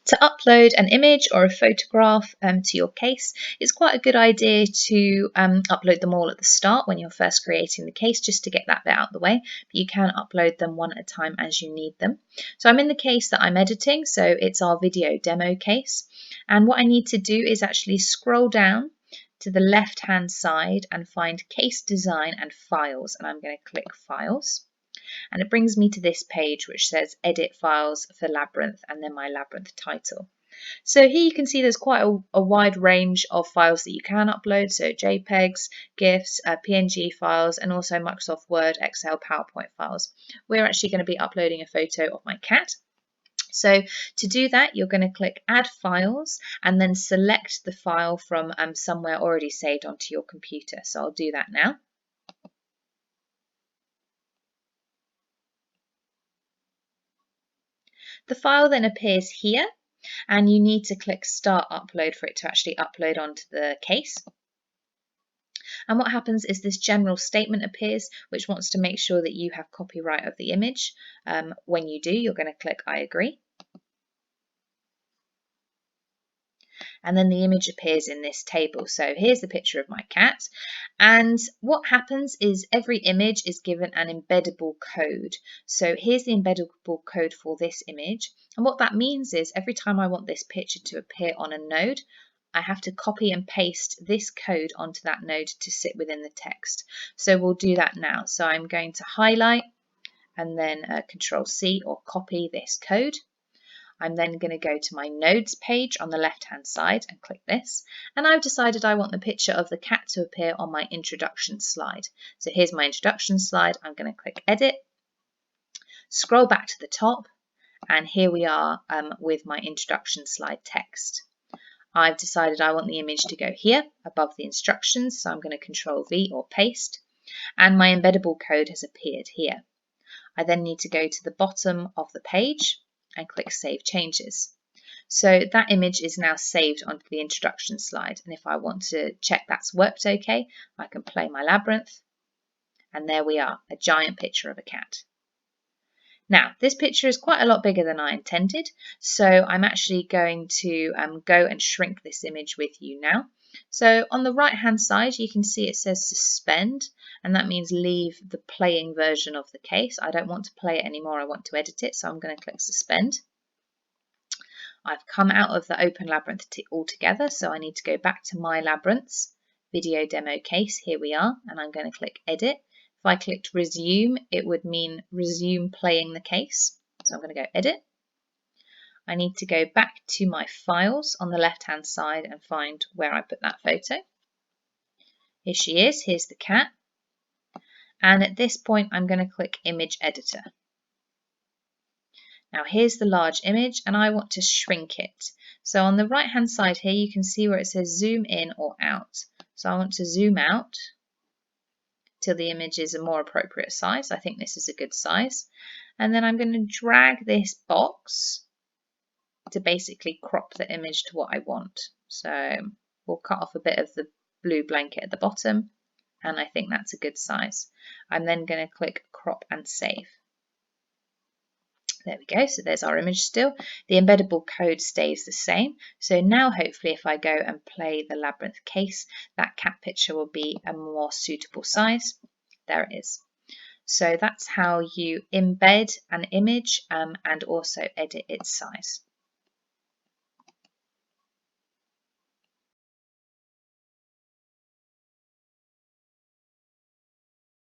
To upload an image or a photograph to your case, it's quite a good idea to upload them all at the start when you're first creating the case, just to get that bit out of the way. But you can upload them one at a time as you need them. So I'm in the case that I'm editing, so it's our video demo case. And what I need to do is actually scroll down to the left hand side and find Case Design and Files, and I'm going to click Files. And it brings me to this page which says Edit Files for Labyrinth and then my Labyrinth title. So here you can see there's quite a wide range of files that you can upload, so JPEGs, GIFs, PNG files, and also Microsoft Word, Excel, PowerPoint files. We're actually going to be uploading a photo of my cat. So to do that, you're going to click Add Files and then select the file from somewhere already saved onto your computer. So I'll do that now. The file then appears here, and you need to click Start Upload for it to actually upload onto the case. And what happens is this general statement appears, which wants to make sure that you have copyright of the image. When you do, you're going to click I agree. And then the image appears in this table. So here's the picture of my cat. And what happens is every image is given an embeddable code. So here's the embeddable code for this image. And what that means is every time I want this picture to appear on a node, I have to copy and paste this code onto that node to sit within the text. So we'll do that now. So I'm going to highlight and then Control C or copy this code. I'm then going to go to my nodes page on the left hand side and click this, and I've decided I want the picture of the cat to appear on my introduction slide. So here's my introduction slide. I'm going to click edit, scroll back to the top, and here we are with my introduction slide text. I've decided I want the image to go here above the instructions, so I'm going to Control V or paste, and my embeddable code has appeared here. I then need to go to the bottom of the page and click Save Changes. So that image is now saved onto the introduction slide, and if I want to check that's worked okay, I can play my Labyrinth, and there we are, a giant picture of a cat. Now, this picture is quite a lot bigger than I intended, so I'm actually going to go and shrink this image with you now. So on the right hand side, you can see it says suspend, and that means leave the playing version of the case. I don't want to play it anymore, I want to edit it, so I'm going to click suspend. I've come out of the Open Labyrinth altogether, so I need to go back to my Labyrinths, video demo case, here we are, and I'm going to click edit. If I clicked resume, it would mean resume playing the case. So I'm going to go edit. I need to go back to my files on the left hand side and find where I put that photo. Here she is, here's the cat. And at this point I'm going to click image editor. Now here's the large image and I want to shrink it. So on the right hand side here you can see where it says zoom in or out. So I want to zoom out till the image is a more appropriate size. I think this is a good size. And then I'm going to drag this box to basically crop the image to what I want. So we'll cut off a bit of the blue blanket at the bottom, and I think that's a good size. I'm then going to click crop and save. There we go, so there's our image still. The embeddable code stays the same. So now hopefully if I go and play the Labyrinth case, that cat picture will be a more suitable size. There it is. So that's how you embed an image and also edit its size.